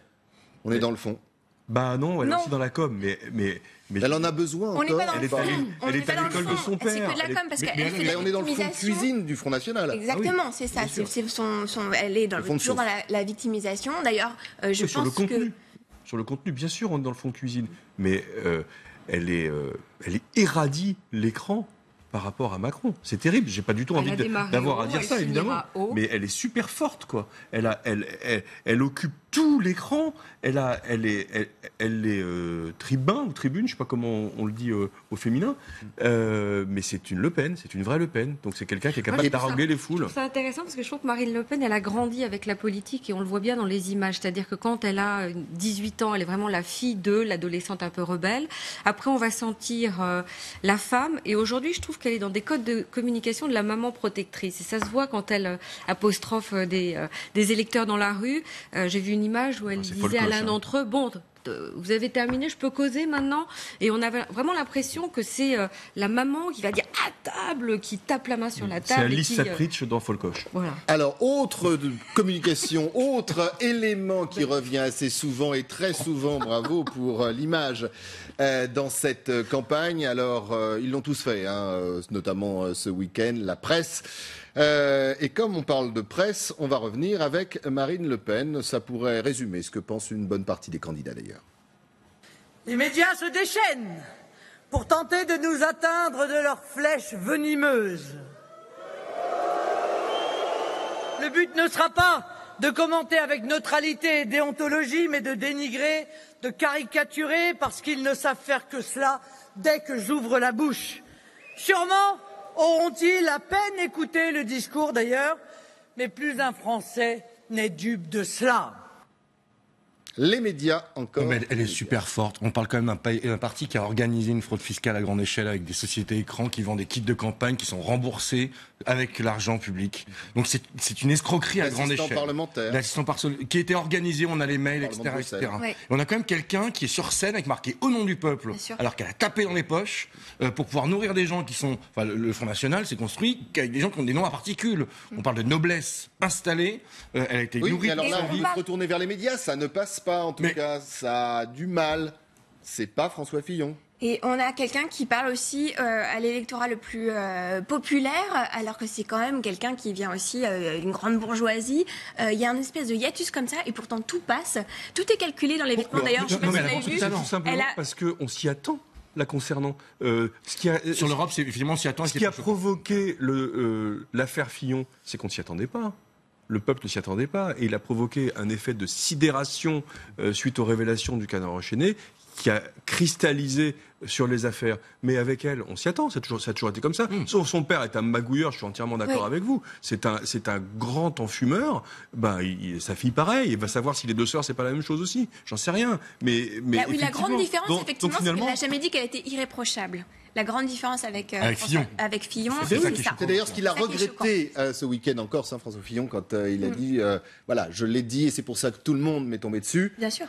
On est dans le fond. Bah non, elle est aussi dans la com, mais elle en a besoin encore. On n'est pas dans le fond. Elle est à l'école de son père. C'est que de la com, parce qu'elle fait on est dans le fond de cuisine du Front National. Exactement, c'est ça. Elle est toujours dans la victimisation. D'ailleurs, je pense que... Sur le contenu, bien sûr, on est dans le fond de cuisine. Mais elle irradie l'écran par rapport à Macron. C'est terrible. J'ai pas du tout envie d'avoir à dire ça, évidemment. Mais elle est super forte, quoi. Elle occupe tout l'écran. Elle est tribun ou tribune, je sais pas comment on le dit au féminin. Mais c'est une Le Pen, c'est une vraie Le Pen. Donc c'est quelqu'un qui est capable d'haranguer les foules. C'est intéressant parce que je trouve que Marine Le Pen, elle a grandi avec la politique et on le voit bien dans les images. C'est-à-dire que quand elle a 18 ans, elle est vraiment la fille de l'adolescente un peu rebelle. Après, on va sentir la femme. Et aujourd'hui, je trouve qu'elle est dans des codes de communication de la maman protectrice. Et ça se voit quand elle apostrophe des électeurs dans la rue. J'ai vu une image où elle disait à l'un d'entre eux, bon, vous avez terminé, je peux causer maintenant? Et on avait vraiment l'impression que c'est la maman qui va dire à table, qui tape la main sur la table. C'est Alice Sapritch dans Folcoche. Voilà. Alors, autre communication, autre élément qui revient assez souvent et très souvent, bravo pour l'image dans cette campagne. Alors, ils l'ont tous fait, notamment ce week-end, la presse. Et comme on parle de presse, on va revenir avec Marine Le Pen. Ça pourrait résumer ce que pense une bonne partie des candidats d'ailleurs. Les médias se déchaînent pour tenter de nous atteindre de leurs flèches venimeuses. Le but ne sera pas de commenter avec neutralité et déontologie, mais de dénigrer, de caricaturer, parce qu'ils ne savent faire que cela dès que j'ouvre la bouche. Sûrement auront-ils à peine écouté le discours d'ailleurs, mais plus d'un Français n'est dupe de cela. Les médias encore. Mais elle est super forte. On parle quand même d'un parti qui a organisé une fraude fiscale à grande échelle avec des sociétés écrans qui vendent des kits de campagne qui sont remboursés avec l'argent public. Donc c'est une escroquerie à grande échelle. L'assistant parlementaire qui était organisé, on a les mails, etc. Ouais. Et on a quand même quelqu'un qui est sur scène avec marqué au nom du peuple, alors qu'elle a tapé dans les poches pour pouvoir nourrir des gens qui sont. Enfin, le Front National s'est construit avec des gens qui ont des noms à particules. On parle de noblesse installée. Elle a été nourrie. Alors là, on dit retourner vers les médias, ça ne passe pas. En tout cas, ça a du mal. C'est pas François Fillon. Et on a quelqu'un qui parle aussi à l'électorat le plus populaire, alors que c'est quand même quelqu'un qui vient aussi d'une grande bourgeoisie. Il y a une espèce de hiatus comme ça, et pourtant tout passe. Tout est calculé dans les vêtements. D'ailleurs, je sais pas si vous l'avez vu. Tout simplement parce qu'on s'y attend. La concernant. Sur l'Europe, c'est évidemment on s'y attend. Ce qui a provoqué l'affaire Fillon, c'est qu'on ne s'y attendait pas. Le peuple ne s'y attendait pas et il a provoqué un effet de sidération suite aux révélations du Canard enchaîné qui a cristallisé sur les affaires. Mais avec elle, on s'y attend, ça a toujours été comme ça. Son père est un magouilleur, je suis entièrement d'accord avec vous. C'est un grand enfumeur. Sa fille, pareil. Il va savoir si les deux sœurs, c'est pas la même chose aussi. J'en sais rien. Mais oui, la grande différence, effectivement, c'est qu'elle n'a jamais dit qu'elle était irréprochable. La grande différence avec Fillon, c'est ça. C'est d'ailleurs ce qu'il a regretté ce week-end en Corse, François Fillon, quand il a dit voilà, je l'ai dit et c'est pour ça que tout le monde m'est tombé dessus. Bien sûr.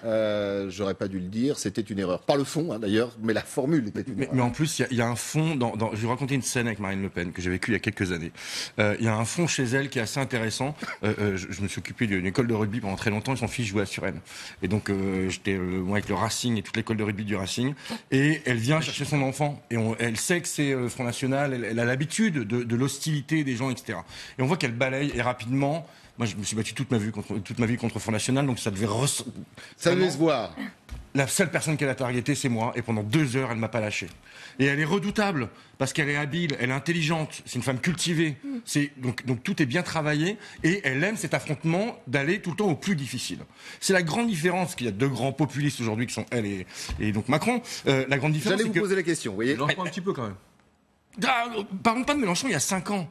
J'aurais pas dû le dire, c'était une erreur. Pas le fond, d'ailleurs, mais la formule était une erreur. Mais en plus, il y a un fond. Je vais vous raconter une scène avec Marine Le Pen que j'ai vécue il y a quelques années. Il y a un fond chez elle qui est assez intéressant. Je me suis occupé d'une école de rugby pendant très longtemps et son fils jouait à Suresnes. Et donc, j'étais avec le Racing et toute l'école de rugby du Racing. Et elle vient chercher son enfant. Et elle sait que c'est le Front National, elle a l'habitude de l'hostilité des gens, etc. Et on voit qu'elle balaye et rapidement. Moi, je me suis battu toute ma vie contre le Front National, donc ça devait se voir. La seule personne qu'elle a targetée, c'est moi, et pendant 2 heures, elle ne m'a pas lâché. Et elle est redoutable, parce qu'elle est habile, elle est intelligente, c'est une femme cultivée. Donc tout est bien travaillé, et elle aime cet affrontement d'aller tout le temps au plus difficile. C'est la grande différence qu'il y a 2 grands populistes aujourd'hui, qui sont elle et donc Macron. La grande différence, J'allais vous poser la question, vous voyez. Mélenchon un petit peu quand même. Parlons pas de Mélenchon il y a 5 ans.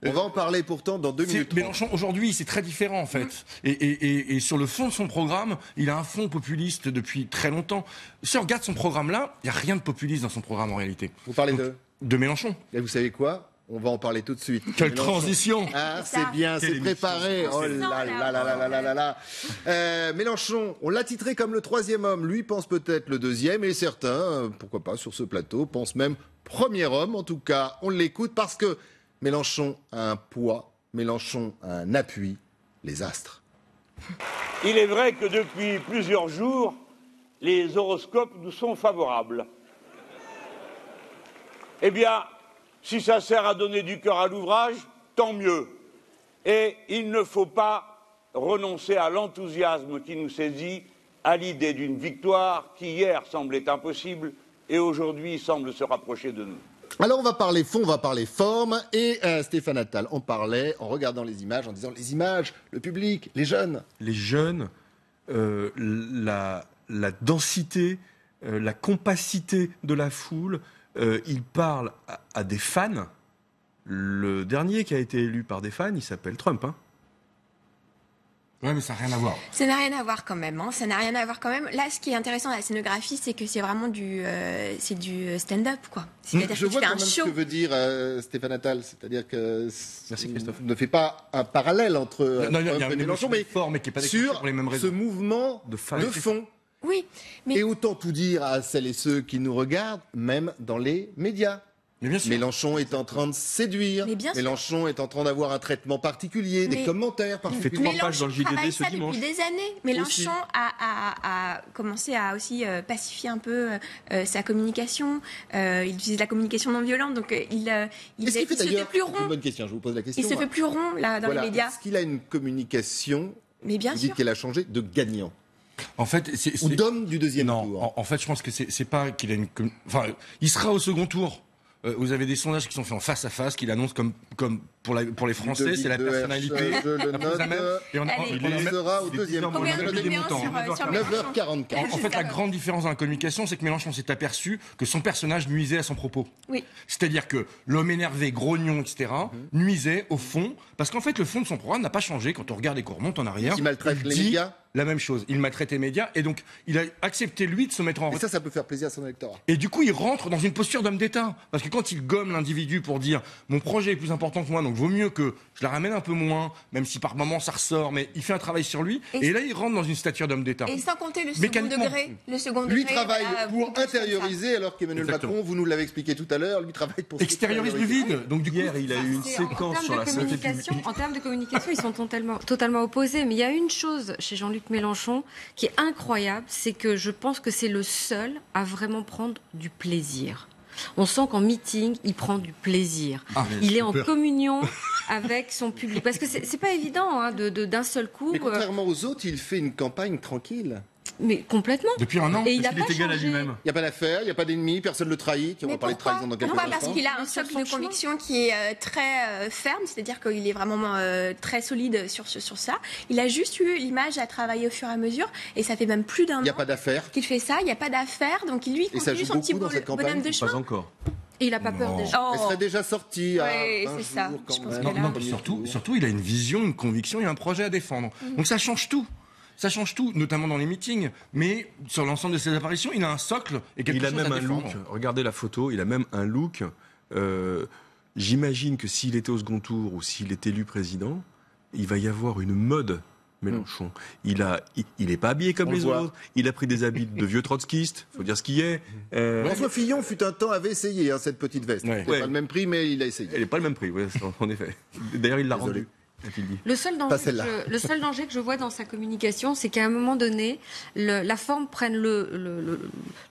On va en parler pourtant dans 2 minutes. Mélenchon, aujourd'hui, c'est très différent, en fait. Et sur le fond de son programme, il a un fond populiste depuis très longtemps. Si on regarde son programme-là, il n'y a rien de populiste dans son programme, en réalité. Vous parlez de Mélenchon. Et vous savez quoi ? On va en parler tout de suite. Quelle transition! Ah, c'est bien, c'est préparé. Oh là là là là là là là. Mélenchon, on l'a titré comme le 3e homme. Lui pense peut-être le 2e, et certains, pourquoi pas, sur ce plateau, pensent même premier homme. En tout cas, on l'écoute parce que Mélenchon a un poids, Mélenchon a un appui, les astres. Il est vrai que depuis plusieurs jours, les horoscopes nous sont favorables. Eh bien, si ça sert à donner du cœur à l'ouvrage, tant mieux. Et il ne faut pas renoncer à l'enthousiasme qui nous saisit à l'idée d'une victoire qui hier semblait impossible et aujourd'hui semble se rapprocher de nous. Alors on va parler fond, on va parler forme, et Stéphane Attal en parlait en regardant les images, en disant les images, le public, les jeunes. Les jeunes, la densité, la compacité de la foule, il parle à des fans. Le dernier qui a été élu par des fans, il s'appelle Trump. Hein. Ouais, mais ça n'a rien à voir. Ça n'a rien à voir quand même. Ça n'a rien à voir quand même. Là, ce qui est intéressant dans la scénographie, c'est que c'est vraiment du stand-up, quoi. C'est-à-dire Je que tu vois fais quand un même show. ce que veut dire Stéphane Attal, c'est-à-dire que merci Christophe. Ne fait pas un parallèle entre il y a une Mélenchon, mais forme qui est pas sur pour les mêmes ce raisons. mouvement de fond. Oui, mais... Et autant tout dire à celles et ceux qui nous regardent, même dans les médias. Mais bien sûr. Mélenchon est en train de séduire. Mélenchon est en train d'avoir un traitement particulier, des commentaires particuliers. Il fait 3 pages dans le JDD ce dimanche. Depuis des années. Mélenchon a commencé à aussi pacifier un peu sa communication. Il utilise la communication non violente, donc il se fait plus rond. C'est une bonne question, je vous pose la question. Il se fait plus rond là dans les médias. Est-ce qu'il a une communication, mais bien vous sûr, dites qu'elle a changé, de gagnant? En fait, ou d'homme du deuxième tour. En fait, je pense que c'est pas qu'il a une. Enfin, il sera au second tour. Vous avez des sondages qui sont faits en face à face, qu'il annonce comme pour les Français, c'est la personnalité. Il sera au deuxième tour. 9h44. En fait, la grande différence dans la communication, c'est que Mélenchon s'est aperçu que son personnage nuisait à son propos. Oui. C'est-à-dire que l'homme énervé, grognon, etc., nuisait au fond, parce qu'en fait, le fond de son programme n'a pas changé quand on regarde et qu'on remonte en arrière. Il maltraite les médias. La même chose. Il maltraite les médias et donc il a accepté lui de se mettre en. Et ça peut faire plaisir à son électorat. Et du coup, il rentre dans une posture d'homme d'État parce que quand il gomme l'individu pour dire mon projet est plus important que moi, donc vaut mieux que je la ramène un peu moins, même si par moment ça ressort, mais il fait un travail sur lui. Et là, il rentre dans une stature d'homme d'État. Et sans compter le second degré. Lui travaille pour intérioriser, alors qu'Emmanuel Macron, vous nous l'avez expliqué tout à l'heure, lui travaille pour extériorise le vide. Donc du coup, hier, il a eu une séquence sur la communication. En termes de communication, ils sont totalement opposés. Mais il y a une chose chez Jean-Luc Mélenchon qui est incroyable, c'est que je pense que c'est le seul à vraiment prendre du plaisir. On sent qu'en meeting, il prend du plaisir. Il est en communion avec son public. Parce que c'est pas évident d'un seul coup. Mais contrairement aux autres, il fait une campagne tranquille. Mais complètement. Depuis un an, et il est égal à lui-même. Il n'y a pas d'affaire, il n'y a pas d'ennemi, personne ne le trahit. On va parler de trahison dans quelques instants. Parce qu'il a un socle de conviction qui est très ferme, c'est-à-dire qu'il est vraiment très solide sur ça. Il a juste eu l'image à travailler au fur et à mesure, et ça fait même plus d'un an. Il n'y a pas d'affaire. Qu'il fait ça, il n'y a pas d'affaire, donc lui il continue son petit bonhomme de chemin. Pas encore. Et il n'a pas peur déjà. Elle serait déjà sortie à un c'est ça. jour quand même. Non, surtout, il a une vision, une conviction et un projet à défendre. Donc ça change tout. Ça change tout, notamment dans les meetings, mais sur l'ensemble de ses apparitions, il a un socle et quelque chose à défendre. Il a même un look, regardez la photo, il a même un look. J'imagine que s'il était au second tour ou s'il est élu président, il va y avoir une mode Mélenchon. Il est pas habillé comme les autres. Il a pris des habits de vieux trotskistes. Faut dire ce qu'il est. François Fillon fut un temps avait essayé cette petite veste. Ouais. Pas le même prix, mais il a essayé. Elle n'est pas le même prix, en effet. D'ailleurs, il l'a rendu. Le seul danger que je vois dans sa communication, c'est qu'à un moment donné, la forme prenne le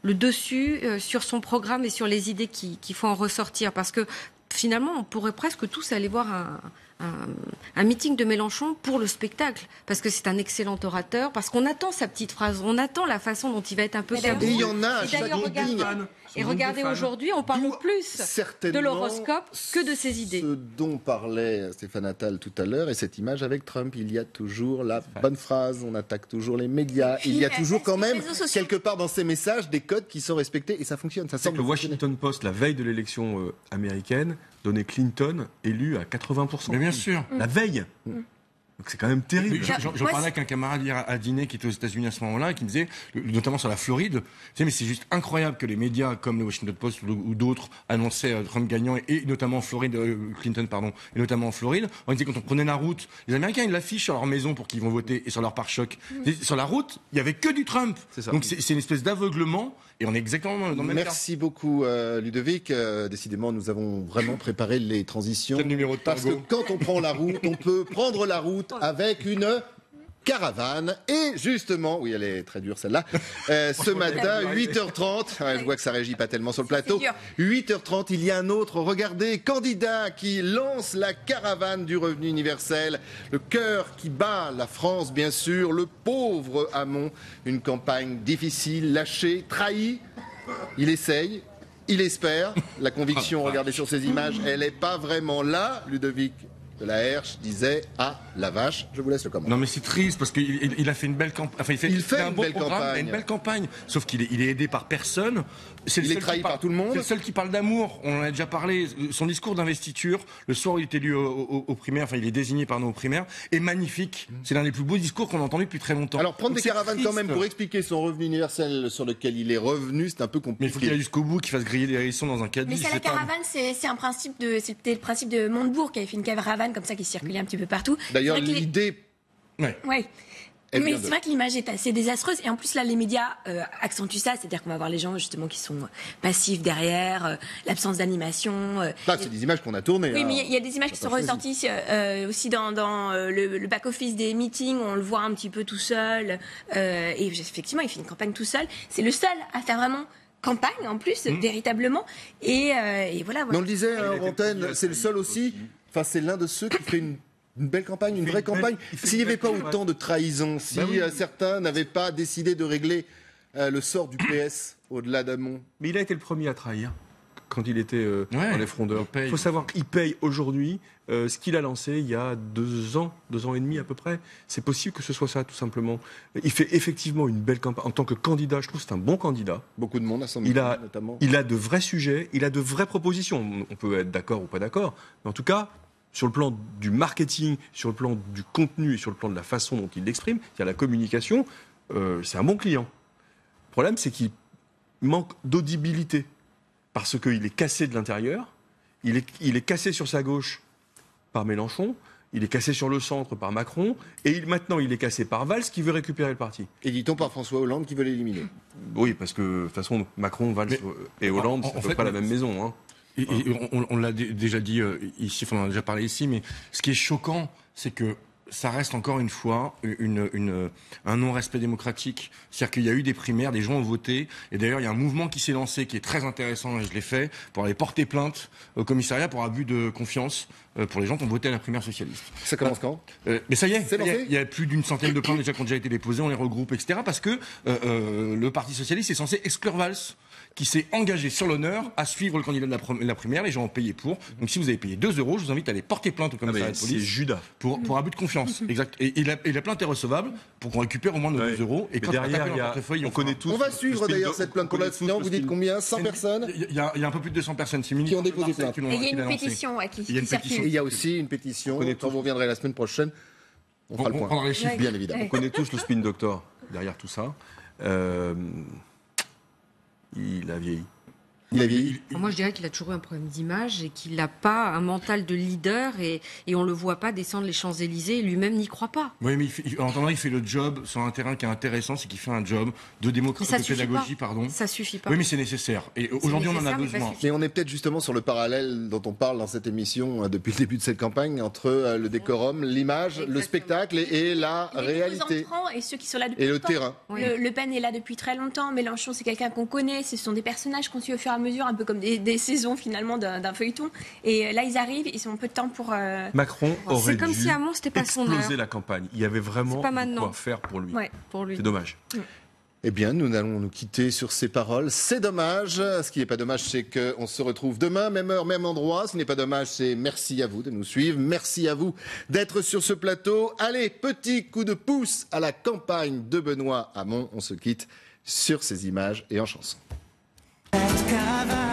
dessus sur son programme et sur les idées qu'il faut en ressortir. Parce que finalement, on pourrait presque tous aller voir un meeting de Mélenchon pour le spectacle, parce que c'est un excellent orateur, parce qu'on attend sa petite phrase, on attend la façon dont il va être un peu cabossé. Et il y en a à chaque meeting. Et regardez, aujourd'hui, on parle plus de l'horoscope que de ses idées. Ce dont parlait Stéphane Attal tout à l'heure, et cette image avec Trump, il y a toujours la bonne phrase, on attaque toujours les médias, il y a toujours quand même, quelque part dans ces messages, des codes qui sont respectés, et ça fonctionne. Ça semble. Le Washington Post, la veille de l'élection américaine, donnait Clinton élu à 80%. Mais bien sûr. La veille. Donc c'est quand même terrible. Je parlais avec un camarade hier à dîner qui était aux États-Unis à ce moment-là, et qui me disait, notamment sur la Floride, tu sais, mais c'est juste incroyable que les médias comme le Washington Post ou d'autres annonçaient Trump gagnant, et notamment en Floride, Clinton, pardon, et notamment en Floride. On disait quand on prenait la route, les Américains ils l'affichent sur leur maison pour qu'ils vont voter et sur leur pare-choc. Sur la route, il y avait que du Trump. Donc c'est une espèce d'aveuglement. Et on est exactement dans le même cas. Merci beaucoup Ludovic. Décidément, nous avons vraiment préparé les transitions. C'est le numéro de parce que quand on prend la route, on peut prendre la route avec une caravane. Et justement, oui, elle est très dure celle-là. Ce matin, 8h30, je vois que ça réagit pas tellement sur le plateau. 8h30, il y a un autre, regardez, candidat qui lance la caravane du revenu universel. Le cœur qui bat la France, bien sûr. Le pauvre Hamon. Une campagne difficile, lâchée, trahie. Il essaye, il espère. La conviction, regardez sur ces images, elle n'est pas vraiment là, Ludovic de la Herche disait à la vache. Je vous laisse le commentaire. Non mais c'est triste parce qu'il a fait une belle campagne. Enfin, il fait un beau programme, il a une belle campagne. Sauf qu'il est aidé par personne. Il est trahi par tout le monde. C'est le seul qui parle d'amour. On en a déjà parlé. Son discours d'investiture, le soir où il est élu aux primaires, enfin il est désigné par nos primaires, est magnifique. C'est l'un des plus beaux discours qu'on a entendu depuis très longtemps. Alors prendre des caravanes quand même pour expliquer son revenu universel sur lequel il est revenu, c'est un peu compliqué. Mais il faut qu'il aille jusqu'au bout, qu'il fasse griller des hérissons dans un caddie. Mais c'est la caravane, c'était le principe de Montebourg qui avait fait une caravane comme ça qui circulait un petit peu partout. D'ailleurs, l'idée. Ouais. Mais c'est vrai que l'image est assez désastreuse. Et en plus, là, les médias accentuent ça. C'est-à-dire qu'on va voir les gens, justement, qui sont passifs derrière, l'absence d'animation. Là, c'est des images qu'on a tournées. Oui, mais il y a des images qui sont ressorties aussi dans le back-office des meetings. On le voit un petit peu tout seul. Et effectivement, il fait une campagne tout seul. C'est le seul à faire vraiment campagne, en plus, véritablement. Et voilà. Mais on le disait, Rantaine, c'est le seul aussi. Enfin, c'est l'un de ceux qui fait une belle campagne, une vraie campagne. S'il n'y avait pas autant de trahison, si certains n'avaient pas décidé de régler le sort du PS au-delà d'Hamon. Mais il a été le premier à trahir quand il était dans les frondeurs. Il faut savoir qu'il paye aujourd'hui ce qu'il a lancé il y a 2 ans et demi à peu près. C'est possible que ce soit ça, tout simplement. Il fait effectivement une belle campagne. En tant que candidat, je trouve que c'est un bon candidat. Beaucoup de monde à son niveau, notamment. Il a de vrais sujets, il a de vraies propositions. On peut être d'accord ou pas d'accord, mais en tout cas, sur le plan du marketing, sur le plan du contenu et sur le plan de la façon dont il l'exprime, c'est-à-dire la communication, c'est un bon client. Le problème, c'est qu'il manque d'audibilité parce qu'il est cassé de l'intérieur, il est cassé sur sa gauche par Mélenchon, il est cassé sur le centre par Macron, et maintenant il est cassé par Valls qui veut récupérer le parti. Et dit-on par François Hollande qui veut l'éliminer. Oui, parce que de toute façon, Macron, Valls et Hollande, c'est pas la même maison. Hein. Et on l'a déjà dit ici, on en a déjà parlé ici, mais ce qui est choquant, c'est que ça reste encore une fois un non-respect démocratique. C'est-à-dire qu'il y a eu des primaires, des gens ont voté, et d'ailleurs il y a un mouvement qui s'est lancé qui est très intéressant, et je l'ai fait, pour aller porter plainte au commissariat pour abus de confiance pour les gens qui ont voté à la primaire socialiste. Ça commence quand Mais ça y est, il y a plus d'une centaine de plaintes déjà qui ont déjà été déposées, on les regroupe, etc. Parce que le Parti socialiste est censé exclure Valls, qui s'est engagé sur l'honneur à suivre le candidat de la primaire. Les gens ont payé pour. Donc si vous avez payé 2 €, je vous invite à aller porter plainte au commissariat de police. C'est Judas. Pour abus de confiance. Exact. Et la plainte est recevable pour qu'on récupère au moins nos 2 €. Et quand derrière, on connaît tous. On va suivre d'ailleurs cette plainte pour l'instant. Vous dites combien 100 personnes Il y a un peu plus de 200 personnes qui ont déposé plainte. Et il y a une pétition qui circule. Et il y a aussi une pétition. Quand vous reviendrez la semaine prochaine, on fera le point. On prendra les chiffres, bien évidemment. On connaît tous le spin doctor derrière tout ça. Il a vieilli. Moi, je dirais qu'il a toujours eu un problème d'image et qu'il n'a pas un mental de leader et on ne le voit pas descendre les Champs-Élysées et lui-même n'y croit pas. Oui, mais il fait le job sur un terrain qui est intéressant, c'est qu'il fait un job de démocratie, de pédagogie, pardon. Ça suffit pas. Oui, mais c'est nécessaire. Et aujourd'hui, on en a besoin. Mais on est peut-être justement sur le parallèle dont on parle dans cette émission depuis le début de cette campagne entre le décorum, l'image, le spectacle et la réalité. Et ceux qui sont là depuis longtemps. Le terrain. Le Pen est là depuis très longtemps. Mélenchon, c'est quelqu'un qu'on connaît. Ce sont des personnages qu'on suit au fur et à mesure, un peu comme des saisons finalement d'un feuilleton. Et là, ils arrivent, ils ont peu de temps pour. Macron aurait dû si Hamon, c'était pas son exploser la campagne. Il y avait vraiment quoi faire pour lui. Ouais, pour lui. C'est dommage. Eh bien, nous allons nous quitter sur ces paroles. C'est dommage. Ce qui n'est pas dommage, c'est qu'on se retrouve demain, même heure, même endroit. Ce n'est pas dommage, c'est merci à vous de nous suivre. Merci à vous d'être sur ce plateau. Allez, petit coup de pouce à la campagne de Benoît Hamon. On se quitte sur ces images et en chanson. Caravane.